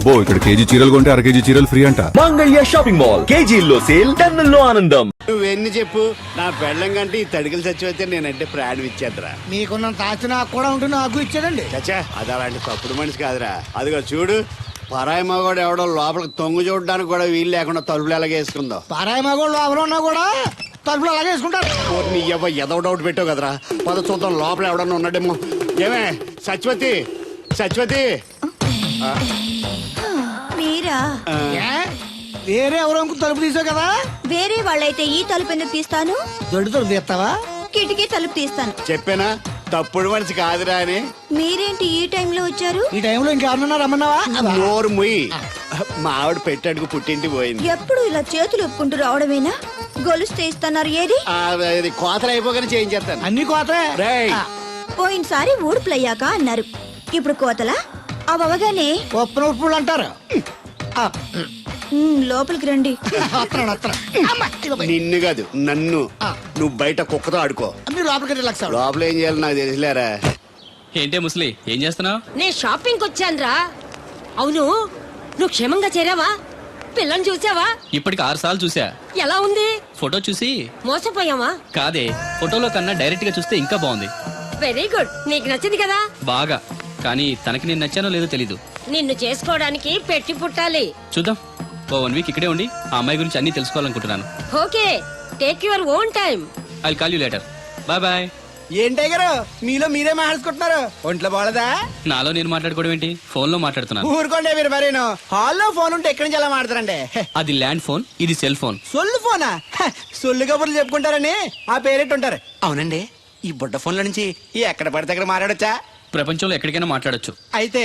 అబ్బో ఇక్కడ కేజీ చీరలు కొంటే అర కేజీ చీరలు ఫ్రీ అంట. మంగళ్య షాపింగ్ మాల్, కేజీల్లో సేల్, టన్నుల్లో ఆనందం. నువ్వెన్ని చెప్పు, నా పెళ్ళం కంటే ఈ తడికలు చచ్చిపోతే నేనంటే ప్రాణం ఇచ్చేద్దరా. మీకున్నంత ఆస్తి నాకు కూడా ఉంటుంది, నాకు ఇచ్చాడండి. చచ్చా, అది అలాంటి తప్పుడు మనిషి కాదురా. అదిగో చూడు, పరాయి మగవాడు ఎవడో లోపలికి తొంగు చూడడానికి కూడా వీలు లేకుండా తలుపులు ఎలాగేసుకుందో. పారాయి మగోళ్ళు ఎవరు ఉన్నా కూడా తలుపులు అలాగే వేసుకుంటారు. నీ ఎవ ఎదవ డౌట్ పెట్టావు కదరా. పద చూద్దాం లోపల ఎవడన్నా ఉన్నాడేమో. ఏమే సత్యవతి, సత్యవతి. మీరా? వేరే ఎవరో తలుపు తీసావు కదా. వేరే వాళ్ళైతే ఈ తలుపు ఎందుకు తీస్తాను? దొడ్డు తలుపు తీస్తావా? కిటికీ తలుపు తీస్తాను. చెప్పానా తప్పుడు మనిషి కాదురా అని. మీరేంటి ఈ టైంలో వచ్చారు? ఈ టైంలో ఇంకెవరన్నా రమ్మన్నావా? నోరు ముయ్యి. మా ఆవిడ పెట్టాడుకు పుట్టింటి పోయింది. ఎప్పుడు ఇలా చేతులు ఒప్పుకుంటూ రావడమేనా? గొలుస్తే ఇస్తున్నారు, ఏది? అది కోతలు అయిపోగానే చేయించేస్తాను. అన్ని కోతే. రేయ్, పోయినసారి ఊడుపులయ్యాక అన్నారు, ఇప్పుడు కోతలా? అవగానే ఉప్పున ఉప్పులు అంటారు. లోపలికి రండి. నిన్ను కాదు నన్ను. నువ్వు బయట కుక్కతో ఆడుకో. మీరు లోపలికి రిలాక్స్ అవ్వండి. లోపల ఏం చేయాలి నాకు తెలిసిలేరా. ఏంటే ముసలి, ఏం చేస్తున్నావు? నేను షాపింగ్ వచ్చానురా. అవును, నువ్వు క్షేమంగా చేరావా? పిల్లని చూసావా? ఇప్పటికి 6 సార్లు చూసా. ఎలా ఉంది? ఫోటో చూసి మోసపోయావా? కాదే, ఫోటోలో కన్నా డైరెక్ట్ గా చూస్తే ఇంకా బాగుంది. వెరీ గుడ్, నీకు నచ్చింది కదా. బాగా, కానీ తనకి నేను నచ్చానో లేదో తెలీదు. నిన్ను చేసుకోవడానికి పెట్టి పుట్టాలి. చూద్దాం. ఓ 1 వీక్ ఇక్కడే ఉండి ఆ అమ్మాయి గురించి అన్ని తెలుసుకోవాలనుకుంటున్నాను. Okay, take your own time. I call you later. Bye bye. ఏంటే గారు మీలో మీరే మాట్లాడుకుంటున్నారు? ఒంట్లో బాగలదా? నాలో నేను మాట్లాడుకోవడం ఏంటి, ఫోన్ లో మాట్లాడుతున్నాను. ఊరుకోండి మీరు మరేను. హాల్లో ఫోన్ ఉంటే ఎక్కడి నుంచి ఎలా మాట్లాడతారండి? అది ల్యాండ్ ఫోన్, ఇది సెల్ ఫోన్. సొల్లు ఫోనా? సొల్లు కబుర్లు చెప్పుకుంటారని ఆ పేరెట్ ఉంటారు. అవునండి, ఈ బుడ్డ ఫోన్ల నుంచి ఎక్కడ పడితే అక్కడ మాట్లాడొచ్చా? ప్రపంచంలో ఎక్కడికైనా మాట్లాడొచ్చు. అయితే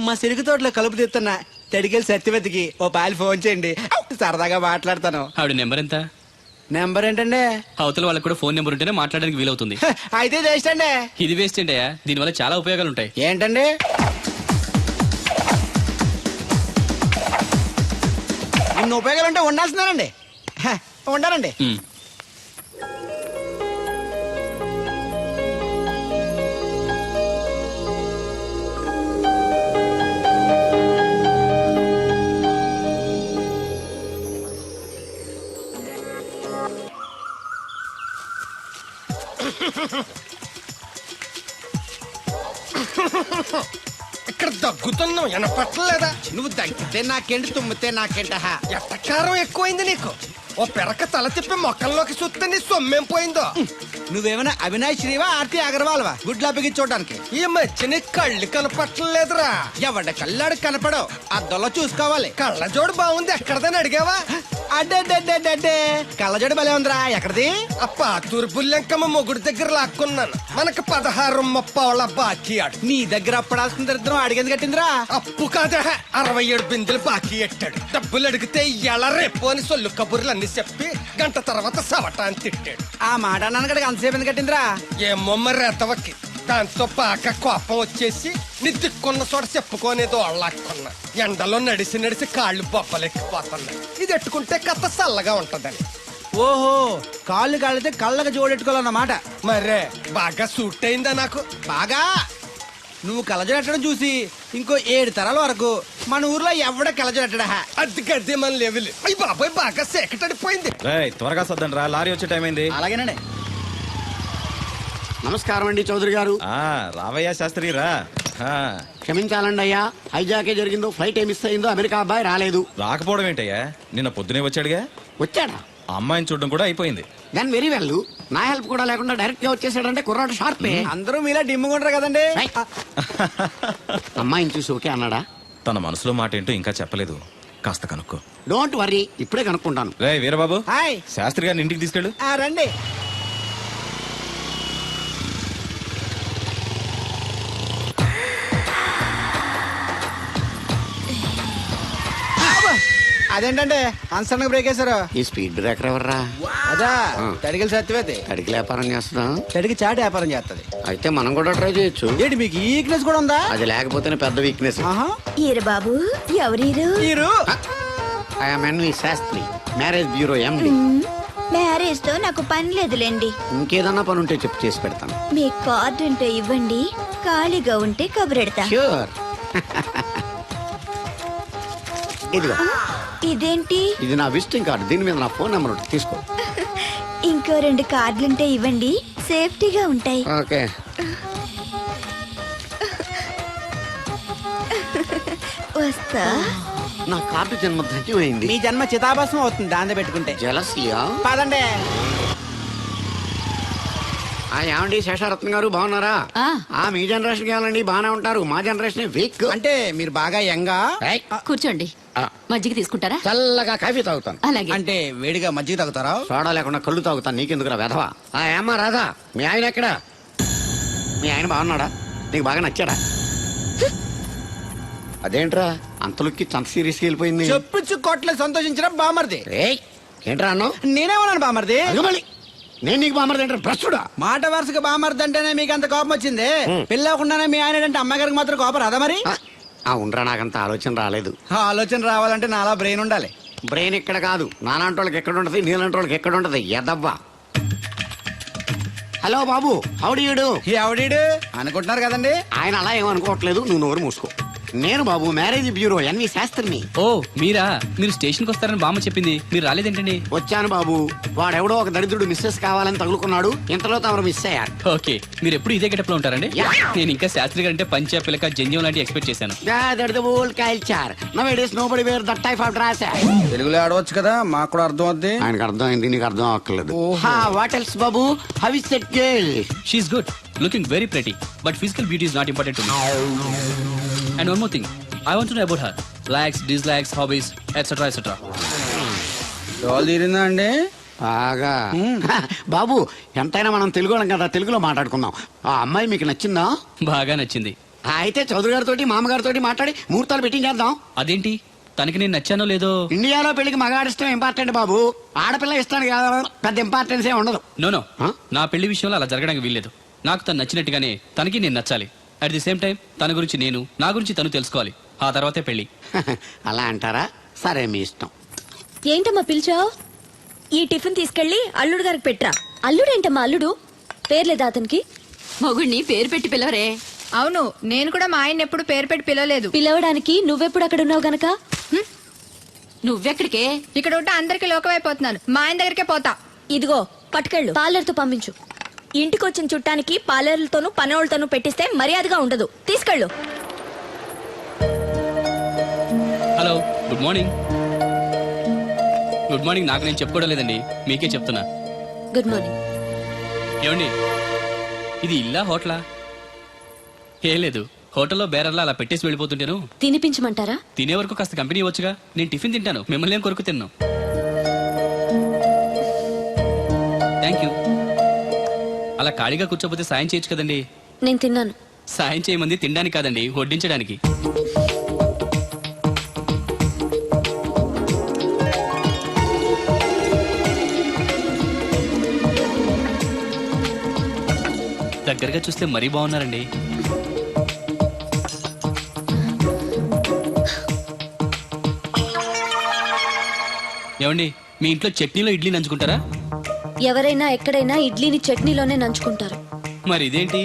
మా సిరుగు తోటలో కలుపు తీస్తున్న తడికెళ్ళి సత్యవతికి ఓ పాలు ఫోన్ చేయండి, సరదాగా మాట్లాడతాను. ఆవిడ నెంబర్ ఎంత? నెంబర్ ఏంటండి? అవతల వాళ్ళకి కూడా ఫోన్ నెంబర్ ఉంటేనే మాట్లాడడానికి వీలవుతుంది. అయితే వేస్ట్ అండి. ఇది వేస్ట్ ఏంటయ్యా, దీనివల్ల చాలా ఉపయోగాలు ఉంటాయి. ఏంటండి? ఇన్ని ఉపయోగాలు ఉంటే ఉండాల్సిందేనండి. ఉండాలండి. ఉమ్. ఇక్కడ దగ్గుతున్నావు వినపట్టలేదా? నువ్వు తగ్గితే నాకేంటి, తుమ్మితే నాకేంట? ఎట్టకారం ఎక్కువైంది నీకు. ఓ పెరక తల తిప్పి మొక్కల్లోకి చూస్తే నీ సొమ్మేం పోయిందో. నువ్వేమైనా అవినాష్ శ్రీవా, ఆర్తి అగర్వాల్వా గుడ్లా బిగించోడానికి? ఈ మధ్య నీ కళ్ళు కనపట్టలేదురా. ఎవడ కళ్ళాడు కనపడవు, అద్దంలో చూసుకోవాలి. కళ్ళజోడు బాగుంది, ఎక్కడదని అడిగావా? అడ్డే కళ్ళజోడు భలే ఉందిరా. ఎక్కడిది? ఆ పాతూరు బుల్లెంకమ్మ మొగుడు దగ్గర లాక్కున్నాను. మనకు 16 బాకీ ఆడు. నీ దగ్గర అప్పడాల్సిన దరిద్రం అడిగింది కట్టిందిరా. అప్పు కాదా, 67 బిందెలు బాకీ ఎట్టాడు. డబ్బులు అడిగితే ఎలా రేపు అని సొల్లు కబుర్లు అన్ని చెప్పి గంట తర్వాత సవటాన్ని తిట్టాడు. ఆ మాట అన్నాను అంతసేపు ఎందుకు కట్టిందిరా? ఏమో మరి రెతవకి. దాంతో బాగా కోపం వచ్చేసి నీ దిక్కున్న చోట చెప్పుకోనేదో అళ్ళాక్కున్నా. ఎండలో నడిసి నడిసి కాళ్ళు బొబ్బలెక్కిపోతున్నాయి. ఇది ఎట్టుకుంటే కథ చల్లగా ఉంటదని. ఓహో, కాళ్ళు కాళ్ళైతే కళ్ళకు జోడెట్టుకోవాలన్నమాట. మరే బాగా సూట్ అయిందా నాకు? బాగా. నువ్వు కళ్ళజోడెట్టడం చూసి ఇంకో 7 తరాల వరకు మన ఊర్లో ఎవడ కళ్ళజోడెట్టడా? అది గడ్డి మన లెవెల్. అయ్యి బాబాయ్, బాగా సేకటడిపోయింది. త్వరగా సర్దండి రా, లారీ వచ్చే టైం అయింది. అలాగేనండి. నమస్కారం అండి చౌదరి గారు. రావయ్యా శాస్త్రి రా. క్షమించాలండి అయ్యా, హైజాకే జరిగిందో, ఫ్లైట్ ఏమి అయిందో అమెరికా అబ్బాయి రాలేదు. రాకపోవడం ఏంటయ్యా, నిన్న పొద్దునే వచ్చాడుగా. వచ్చాడా? అమ్మాయిని చూడడం కూడా అయిపోయింది. దాని వెరీ వెల్. నా హెల్ప్ కూడా లేకుండా డైరెక్ట్ గా వచ్చేసాడంటే కుర్రాడు షార్పే. అందరూ మీలా డిమ్ముకుంటారు కదండి. అమ్మాయిని చూసి ఓకే అన్నాడా? తన మనసులో మాట ఏంటో ఇంకా చెప్పలేదు, కాస్త కనుక్కో. డోంట్ వరీ, ఇప్పుడే కనుక్కుంటాను. రే వీరబాబు, హాయ్. శాస్త్రి గారిని ఇంటికి తీసుకెళ్ళు. రండి. అదేంటంటే అన్సన్ బ్రేక్ వేశారు. ఈ స్పీడ్ బ్రేకర్ ఎవర్రా? అదా తడికి సత్యవతి. అడిగి వ్యాపారం చేస్తున్నా. తడికి చాటి వ్యాపారం చేస్తది. అయితే మనం కూడా ట్రై చేయొచ్చు. ఏంటి మీకు ఈక్నెస్ కూడా ఉందా? అది లేకపోతేనే పెద్ద వీక్నెస్. ఈరు బాబు, ఎవరీరు? మీరు? I'm NV Shastri, marriage bureau MD. Marriage తో నాకు పని లేదులేండి. ఇంకేదన్నా పని ఉంటే చెప్పు, చేసి పెడతాను. మీ కార్డు ఉంటే ఇవ్వండి, ఖాళీగా ఉంటే కబురెడతా. ష్యూర్. ఇదిగో ఇదేంటి? ఇది నా విజిటింగ్ కార్డు, దీని మీద నా ఫోన్ నెంబర్ ఉంటుంది, తీసుకో. ఇంకో 2 కార్డులుంటే ఇవ్వండి, సేఫ్టీగా ఉంటాయి. ఓకే. వస్తా. నా కార్డు జన్మ ధన్యమైంది. మీ జన్మ చితాభాసం అవుతుంది దాన్ని పెట్టుకుంటే. జలసియా. పదండి. ఏమండి శేషారత్న గారు బాగున్నారా? మీ జనరేషన్ కావాలండి, బాగానే ఉంటారు. మా జనరేషన్ వీక్. అంటే మీరు బాగా యంగా. కూర్చోండి. మజ్జిగ తీసుకుంటారా? చల్లగా కాఫీ తాగుతాను. అలాగే. అంటే వేడిగా మజ్జిగ తాగుతారా? సోడా లేకుండా కళ్ళు తాగుతాను. నీకెందుకురా వెధవా? ఏమ్మా రాధా, మీ ఆయన ఎక్కడా? మీ ఆయన బాగున్నాడా? నీకు బాగా నచ్చాడా? అదేంట్రా అంతలోకి చంత సీరియస్కి వెళ్ళిపోయింది? చెప్పుచ్చు కొట్ల సంతోషించిన బామర్ది. ఏంట్రా అన్నావు? నేనేమన్నాను బామర్ది? అదిగోమలి, నేను నీకు బామర్ది ఏంట్రా? భ్రష్టుడా? మాట వరుసగా బామర్ది అంటేనే మీకు అంత కోపం వచ్చింది. పిల్లకుండానే మీ ఆయన అంటే అమ్మగారికి మాత్రం కోపం రాదా మరి? ఉండరా, నాకంత ఆలోచన రాలేదు. ఆ ఆలోచన రావాలంటే నాలా బ్రెయిన్ ఉండాలి. బ్రెయిన్ ఇక్కడ కాదు, నాలాంటి వాళ్ళకి ఎక్కడ ఉంటది, నీలాంటి వాళ్ళకి ఎక్కడ ఉంటది. ఎదవ్వా. హలో బాబు, హౌడీయుడు. ఎవడీడు అనుకుంటున్నారు కదండి. ఆయన అలా ఏమనుకోవట్లేదు, నువ్వు నోరు మూసుకో. నేను బాబు మ్యారేజ్ బ్యూరో ఎన్వి శాస్త్రిని. ఓ మీరా? మీరు స్టేషన్కి వస్తారని బామ్మ చెప్పింది, మీరు రాలేదేంటండి? వచ్చాను బాబు. వాడెవడో ఒక దరిద్రుడు మిస్సెస్ కావాలని తగులుకున్నాడు, ఇంతలో తమరు మిస్ అయ్యారు. ఓకే, మీరు ఎప్పుడు ఇదే గెటప్ లో ఉంటారండి? Yeah. నేను ఇంకా శాస్త్రి గారు అంటే పంచ పిల్లక జంజం లాంటి ఎక్స్పెక్ట్ చేశాను. తెలుగులో ఆడవచ్చు కదా, మాకు కూడా అర్థం అవుద్ది. ఆయనకు అర్థమైంది, నీకు అర్థం అవ్వట్లేదు. వాట్ ఎల్స్ బాబు? How is that girl? She's good, looking very pretty, but physical beauty is not important to me. And one more thing, I want to know about her likes, dislikes, hobbies, etcetera etcetera. డోల్ తీరిందా అండి? బాగా. బాబు ఎంతైనా మనం తెలుగు వాళ్ళం కదా, తెలుగులో మాట్లాడుకుందాం. ఆ అమ్మాయి మీకు నచ్చిందా? బాగా నచ్చింది. అయితే చౌదరి గారితో మామగారితో మాట్లాడి ముహూర్తాలు పెట్టించేద్దాం. అదేంటి, తనకి నేను నచ్చానో లేదో? ఇండియాలో పెళ్లికి మగాడి ఇష్టం ఇంపార్టెంట్ బాబు, ఆడపిల్ల ఇష్టానికి పెద్ద ఇంపార్టెన్స్ ఏ ఉండదు. నో నా పెళ్లి విషయంలో అలా జరగడానికి వీల్లేదు. నాకు తను నచ్చినట్టుగానే తనకి నేను నచ్చాలి. అట్ ది సేమ్ టైం తన గురించి నేను, నా గురించి తను తెలుసుకోవాలి. ఆ తర్వాతే పెళ్లి. అలా అంటారా? సరే, మీ ఇష్టం. ఏంటమ్మా పిలిచావు? ఈ టిఫిన్ తీసుకెళ్లి అల్లుడు గారికి పెట్టరా. అల్లుడేంటమ్మా అల్లుడు? పేర్లేదా అతనికి? మొగుడిని పేరు పెట్టి పిలవరే. అవును, నేను కూడా మా ఆయన ఎప్పుడు పేరు పెట్టి పిలవలేదు. పిలవడానికి నువ్వెప్పుడు అక్కడ ఉన్నావు గనక. నువ్వెక్కడికే? ఇక్కడ ఉంటే అందరికి లోకమైపోతున్నాను. మా ఆయన దగ్గరికే పోతా. ఇదిగో పట్టుకెళ్ళు, పార్లర్తో పంపించు. ఇంటికి వచ్చిన చుట్టానికి పార్లర్లతోనూ పనోళ్ళతోనూ పెట్టిస్తే మర్యాదగా ఉండదు. తీసుకెళ్ళు. Hello, good morning. Good morning నాకు నేను చెప్పుకోవడం లేదండి, మీకే చెప్తున్నా. Good morning. ఏమండి, ఇది ఇల్లా హోటలా? ఏం లేదు, హోటల్లో బేరర్లా అలా పెట్టేసి వెళ్ళిపోతుంటాను. తినిపించమంటారా? తినే వరకు కాస్త కంపెనీ ఇవ్వచ్చుగా. నేను టిఫిన్ తింటాను, మిమ్మల్ని ఏం కొరకు తిన్నాను. Thank you. అలా ఖాళీగా కూర్చోపోతే సాయం చేయొచ్చు కదండి. నేను తిన్నాను. సాయం చేయమంది తినడానికి కాదండి, వడ్డించడానికి. దగ్గరగా చూస్తే మరీ బాగున్నారండి. ఏమండి, మీ ఇంట్లో చట్నీలో ఇడ్లీ నంచుకుంటారా? ఎవరైనా ఎక్కడైనా ఇడ్లీని చట్నీలోనే నంచుకుంటారు. మరి ఇదేంటి?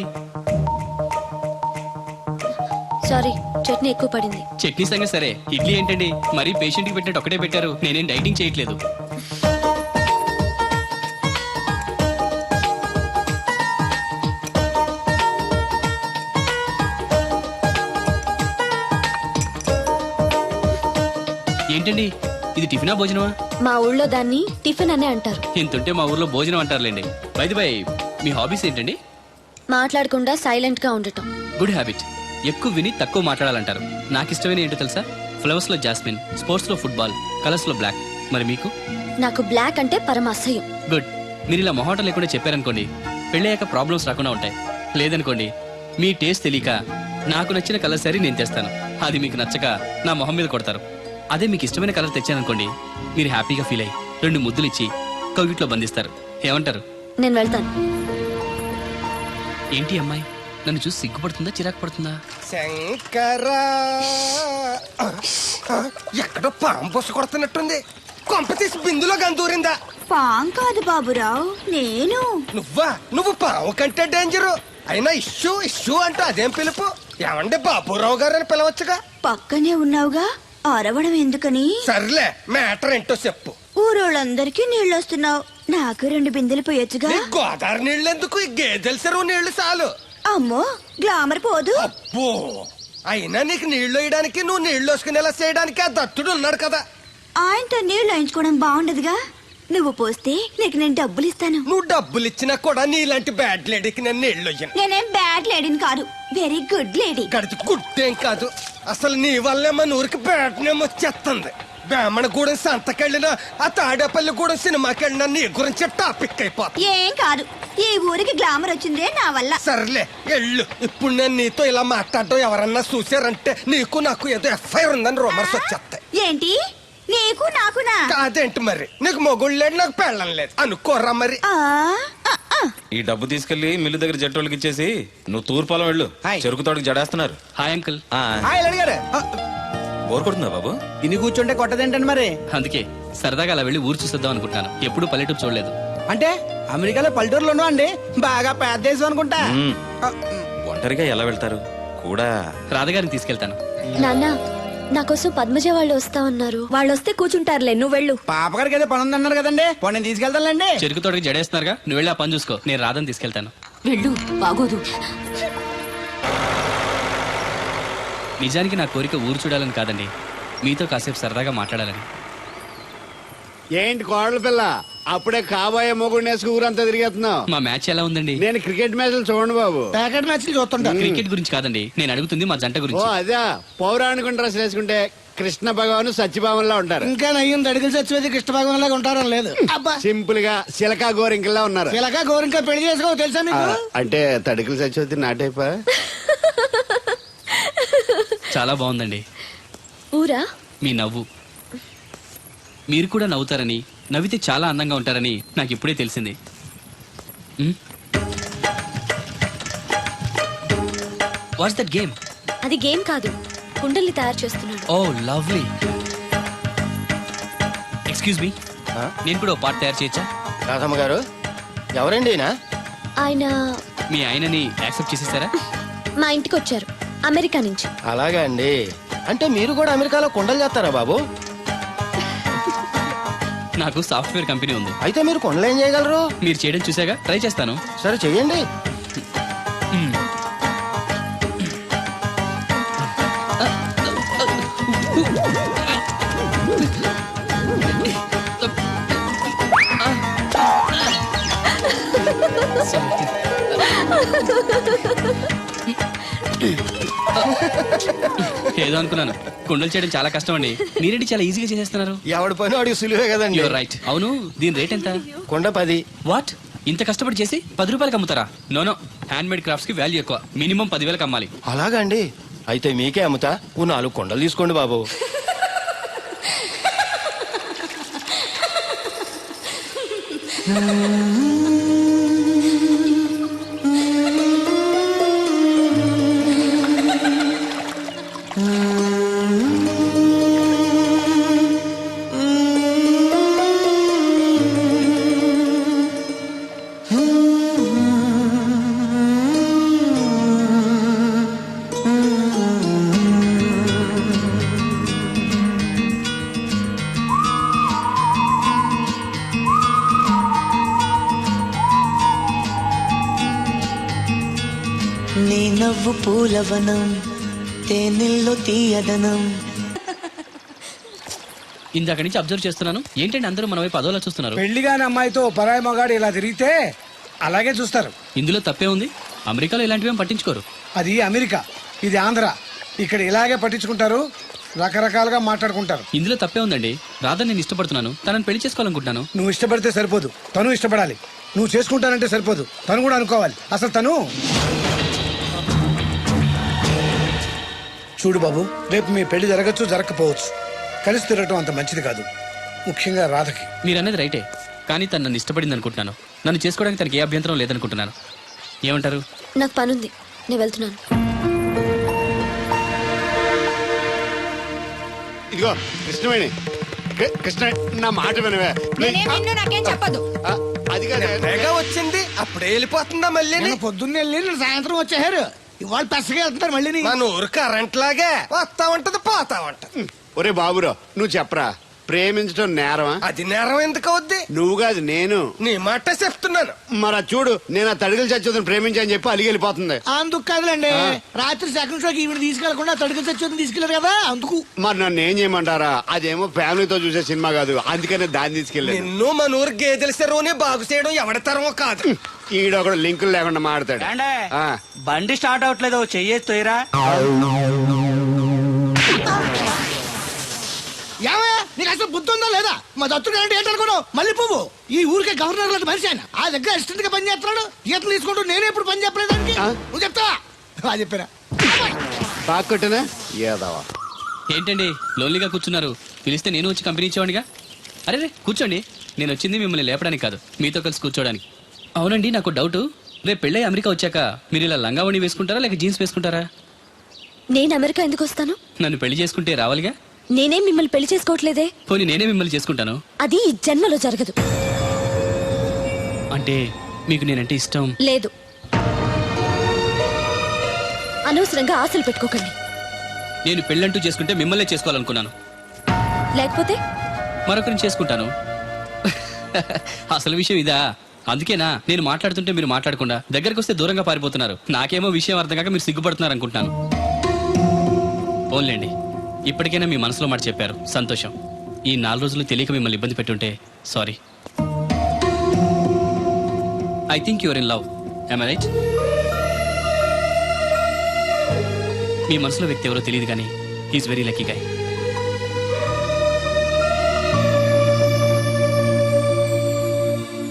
సారీ, చట్నీ ఎక్కువ పడింది. చట్నీ సంగతి సరే, ఇడ్లీ ఏంటండి మరీ పేషెంట్కి పెట్టినట్టు ఒకటే పెట్టారు. నేనేం డైటింగ్ చేయట్లేదు. ఏంటండి, ఇది టిఫినా భోజనమా? మా ఊళ్ళో దాన్ని టిఫిన్ అనే అంటారు. ఇంతుంటే మా ఊర్లో భోజనం అంటారులేండి. బై ది బై, మీ హాబీస్ ఏంటండి? మాట్లాడకుండా సైలెంట్ గా ఉండటం. Good habit. ఎక్కువ విని తక్కువ మాట్లాడాలంటారు. నాకు ఇష్టమైన ఏంటో తెలుసా? ఫ్లవర్స్ లో జాస్మిన్, స్పోర్ట్స్ లో ఫుట్బాల్, కలర్స్ లో బ్లాక్. మరి మీకు? నాకు బ్లాక్ అంటే పరమ అసహ్యం. గుడ్. మీరు ఇలా మొహోటం లేకుండా చెప్పారనుకోండి, పెళ్ళయ్యాక ప్రాబ్లమ్స్ రాకుండా ఉంటాయి. లేదనుకోండి, మీ టేస్ట్ తెలియక నాకు నచ్చిన కలర్ సరే నేను తెస్తాను, అది మీకు నచ్చక నా మొహం మీద కొడతారు. అదే మీకు ఇష్టమైన కలర్ తెచ్చాననుకోండి, మీరు హ్యాపీగా ఫీల్ అయ్యి 2 ముద్దులు ఇచ్చి కౌగిట్లో బంధిస్తారు. ఏమంటారు? నేను వెళ్తాను. ఏంటి అమ్మాయి నన్ను చూసి సిగ్గుపడుతుందా, చిరాకు పడుతుందా? శంకరా, ఎక్కడో పాము పొస కొడుతున్నట్టుంది. కొంప తీసి బిందులో గందూరిందా? పాం కాదు బాబురావు, నేను. నువ్వు పాము కంటే డేంజరు. అయినా ఇష్యూ ఇష్యూ అంటూ అదేం పిలుపు? ఏమంటే బాబురావు గారు అని పిలవచ్చుగా. పక్కనే ఉన్నావుగా, అరవడం ఎందుకని సర్లే మ్యాటర్ ఏంటో చెప్పు. ఊరోళ్ళందరికీ నీళ్ళు వస్తున్నావు, నాకు 2 బిందెలు పోయొచ్చుగా. నీ గోదావరి నీళ్ళు ఎందుకు? ఈ గేదెల చెరువు నీళ్లు చాలు. అమ్మో గ్లామర్ పోదు. అబ్బో, అయినా నీకు నీళ్లు వేయడానికి, నువ్వు నీళ్లు వేసుకునేలా చేయడానికి ఆ దత్తుడు ఉన్నాడు కదా. ఆయనతో నీళ్లు వేయించుకోవడం బాగుండదుగా. నువ్వు పోస్తే నీకు నేను డబ్బులు ఇస్తాను. నువ్వు డబ్బులు ఇచ్చినా కూడా నీలాంటి బ్యాడ్ లేడీకి నేను నీళ్లు వేయను. నేనేం బ్యాడ్ లేడీని కాదు, వెరీ గుడ్ లేడీ. గడిచి గుడ్డేం కాదు. అసలు నీ వల్లే మన ఊరికి బ్యాడ్ నేమ్ వచ్చేస్తుంది. బ్రాహ్మణగూడెం సంతకెళ్ళినా, ఆ తాడేపల్లిగూడెం సినిమాకి వెళ్ళినా నీ గురించి టాపిక్ అయిపోతుంది. ఏం కాదు, ఈ ఊరికి గ్లామర్ వచ్చిందే నా వల్ల. సర్లే ఎళ్ళు. ఇప్పుడు నేను నీతో ఇలా మాట్లాడటం ఎవరన్నా చూసారంటే నీకు నాకు ఏదో ఎఫ్ఐఆర్ ఉందని రూమర్స్ వచ్చేస్తాయి. ఏంటి నీకు నాకునా? కాదేంటి మరి? నీకు మొగుళ్ళు లేదు, నాకు పెళ్ళం లేదు అనుకోరా మరి. ఆ, ఆ, ఆ. ఈ డబ్బు తీసుకెళ్లి మిల్లు దగ్గర జట్టోళ్ళకి ఇచ్చేసి నువ్వు తూర్పాలం వెళ్ళు. హాయ్. చెరుకు తోటకి జడేస్తున్నారు. Hi uncle. హాయ్ అడిగారు. బోర్ కొడుతుందా బాబు? ఇన్ని కూర్చుంటే కొట్టదేంటండి మరి? అందుకే సరదాగా అలా వెళ్ళి ఊరు చూసేద్దాం అనుకుంటాను. ఎప్పుడు పల్లెటూరు చూడలేదు. అంటే అమెరికాలో పల్లెటూరులోనూ అండి బాగా పెద్ద దేశం అనుకుంటా. మ్మ్. ఒంటరిగా ఎలా వెళ్తారు కూడా? రాధగారిని తీసుకెళ్తాను. నాన్న నా కోసం పద్మజ వాళ్ళు వస్తా ఉన్నారు. వాళ్ళు వస్తే కూర్చుంటారులే, నువ్వు వెళ్ళు. పాపగారికి ఏదో పని ఉందన్నారు కదండి, పోనీ నేను తీసుకెళ్తానులేండి. చెరుకు తోటకి జడేస్తున్నారుగా, నువ్వు వెళ్ళి ఆ పని చూసుకో. నేను రాధని తీసుకెళ్తాను. వెళ్ళు, బాగోదు. నిజానికి నా కోరిక ఊరు చూడాలని కాదండి, మీతో కాసేపు సరదాగా మాట్లాడాలని. ఏంటి కోడల పిల్ల, అప్పుడే కాబోయే మొగుడు వేసుకు ఊరంతా తిరిగేస్తున్నావు? మా మ్యాచ్ ఎలా ఉందండి? నేను క్రికెట్ మ్యాచ్లు చూడండి బాబు. ప్యాకెట్ మ్యాచ్లు చూస్తుంటా. క్రికెట్ గురించి కాదండి, నేను అడుగుతుంది మా జంట ఓ గురించి. అదే, పౌరాణిక డ్రెస్ వేసుకుంటే కృష్ణ భగవాన్ సత్యభామన్లా ఉంటారు. ఇంకా నయ్యం దడిగిలి చచ్చిపోతే కృష్ణ భగవాన్ లాగా ఉంటారని లేదు. అబ్బా సింపుల్ గా సిలకా గోరింకల్లా ఉన్నారు. ఇలాగా గోరింకా పెళ్లి చేసుకో తెలుసా మీకు? అంటే తడికలు చచ్చిపోతే నాటైపా. చాలా బాగుందండి ఊరా? మీ నవ్వు. మీరు కూడా నవ్వుతారని, నవ్వితే చాలా అందంగా ఉంటారని నాకు ఇప్పుడే తెలిసింది. What's that game? అది గేమ్ కాదు, కుండల్ని తయారు చేస్తున్నాడు. Oh lovely. ఎక్స్క్యూజ్ మీ, నేను కూడా ఓ పార్ట్ తయారు చేయొచ్చా? రాధమ్మ గారు ఎవరండి? ఆయన మీ ఆయనని యాక్సెప్ట్ చేసేసారా? మా ఇంటికి వచ్చారు అమెరికా నుంచి. అలాగా అండి. అంటే మీరు కూడా అమెరికాలో కొండలు చేస్తారా బాబు? నాకు సాఫ్ట్వేర్ కంపెనీ ఉంది. అయితే మీరు కొండలు ఏం చేయగలరు? మీరు చేయడం చూసాగా, ట్రై చేస్తాను. సరే చెయ్యండి. ఏదో అనుకున్నాను. కుండలు చేయడం చాలా కష్టం అండి, మీరేంటి చాలా ఈజీగా చేసేస్తున్నారు. ఎవడి పని వాడికి సులువే కదండి. You're right. అవును, దీని రేట్ ఎంత? కొండ 10. వాట్? ఇంత కష్టపడి చేసి 10 రూపాయలకి అమ్ముతారా? నో, హ్యాండ్ మేడ్ క్రాఫ్ట్స్ కి వాల్యూ ఎక్కువ. మినిమం 10,000కి అమ్మాలి. అలాగా అండి. అయితే మీకే అమ్ముతా. ఓ 4 కొండలు తీసుకోండి బాబు. నీ నవ్వు పూలవనం, తేనెల్లో తీయదనం. ఇందాక నుంచి అబ్జర్వ్ చేస్తున్నాను. ఏంటంటే అందరూ మన వైపు అదోలా చూస్తున్నారు. పెళ్లిగాని అమ్మాయితో పరాయి మగాడు ఇలా తిరిగితే అలాగే చూస్తారు. ఇందులో తప్పే ఉంది? అమెరికాలో ఇలాంటివేం పట్టించుకోరు. అది అమెరికా, ఇది ఆంధ్ర. ఇక్కడ ఇలాగే పట్టించుకుంటారు, రకరకాలుగా మాట్లాడుకుంటారు. ఇందులో తప్పే ఉందండి. రాధా నేను ఇష్టపడుతున్నాను, తనని పెళ్లి చేసుకోవాలనుకుంటున్నాను. నువ్వు ఇష్టపడితే సరిపోదు, తను ఇష్టపడాలి. నువ్వు చేసుకుంటానంటే సరిపోదు, తను కూడా అనుకోవాలి. అసలు తను చూడు బాబు, రేపు మీ పెళ్లి జరగచ్చు, జరగకపోవచ్చు. కలిసి తిరగటం అంత మంచిది కాదు, ముఖ్యంగా రాధకి. మీరనేది రైటే, కానీ తను నన్ను ఇష్టపడింది అనుకుంటున్నాను. నన్ను చేసుకోవడానికి తనకి ఏ అభ్యంతరం లేదనుకుంటున్నాను. ఏమంటారు? నాకు పనుంది, నేను వెళ్తున్నాను. ఇదిగో కృష్ణవేణి, కృష్ణ నా మాట వినవే. నాకేం చెప్పదు. అది కాదు, వచ్చింది అప్పుడే వెళ్ళిపోతుందా మళ్ళీ? పొద్దున్నే వెళ్ళి సాయంత్రం వచ్చేసారు. ఇవాళ పెసగా వెళ్తున్నారు మళ్ళీ. మన ఊరు కరెంట్ లాగే వస్తా ఉంటది, పోతా ఉంటది. ఒరే బాబురో నువ్వు చెప్పరా, ప్రేమించడం నేరమా? అది నేరం ఎందుకు అవుద్ది? నువ్వు కాదు నేను. నీ మాట చెప్తున్నాను. మరి అది చూడు, నేను ఆ తడికలు చచ్చేదని ప్రేమించని చెప్పి అలిగి వెళ్ళిపోతుంది. అందుకు కాదులేండి, రాత్రి సెకండ్ షోకి ఈవిడ తీసుకెళ్లకుండా తడుకు చచ్చి తీసుకెళ్లారు కదా అందుకు. మరి నన్ను ఏం చేయమంటారా? అదేమో ఫ్యామిలీతో చూసే సినిమా కాదు, అందుకనే దాన్ని తీసుకెళ్ళాను. నిన్ను మన ఊరు గేదెల చెరువుని బాగు చేయడం ఎవరి తరమో కాదు. ఈడొకడు లింకులు లేకుండా మాడతాడు. ఆ. బండి స్టార్ట్ అవట్లేదు, చెయ్యేస్తోయరా. ఏమయ్యా నీకు అసలు బుద్ధి ఉందా లేదా? మా దత్తు గారు ఏంటనుకున్నావు? మళ్ళీ పువ్వు ఈ ఊరికే గవర్నర్ లాంటి మనిషి ఆయన. ఆ దగ్గర అసిస్టెంట్ గా పని చేస్తున్నాడు, ఈతలు తీసుకుంటూ నేనే ఎప్పుడు పని చెప్పలేదానికి. నువ్వు చెప్తావా? చెప్పారా? బాగా కొట్టినా ఏదవా? ఏంటండి లోన్లీగా కూర్చున్నారు? పిలిస్తే నేను వచ్చి కంపెనీ ఇచ్చేవాడిగా. అరే రే కూర్చోండి, నేను వచ్చింది మిమ్మల్ని లేపడానికి కాదు, మీతో కలిసి కూర్చోడానికి. అవునండి, నాకు డౌట్, రేపు పెళ్ళై అమెరికా వచ్చాక మీరు ఇలా లంగావణి వేసుకుంటారా లేక జీన్స్ వేసుకుంటారా? నేను అమెరికా ఎందుకు వస్తాను? నన్ను పెళ్లి చేసుకుంటే రావాలిగా. నేనేం మిమ్మల్ని పెళ్లి చేసుకోవట్లేదే. పోనీ నేనే మిమ్మల్ని చేసుకుంటాను. అది ఈ జన్మలో జరగదు. అంటే మీకు నేనంటే ఇష్టం లేదు. అనవసరంగా ఆశలు పెట్టుకోకండి. నేను పెళ్ళంటూ చేసుకుంటే మిమ్మల్నే చేసుకోవాలనుకున్నాను. లేకపోతే మరొకరిని చేసుకుంటాను. అసలు విషయం ఇదా? అందుకేనా నేను మాట్లాడుతుంటే మీరు మాట్లాడకుండా దగ్గరకు వస్తే దూరంగా పారిపోతున్నారు. నాకేమో విషయం అర్థం కాక మీరు సిగ్గుపడుతున్నారు అనుకుంటున్నాను. ఓన్లేండి, ఇప్పటికైనా మీ మనసులో మాట చెప్పారు, సంతోషం. ఈ 4 రోజులు తెలియక మిమ్మల్ని ఇబ్బంది పెట్టుంటే sorry. I think your in love, am I right? మీ మనసులో వ్యక్తి ఎవరో తెలియదు కానీ హీఈస్ వెరీ లక్కీ గాయ్.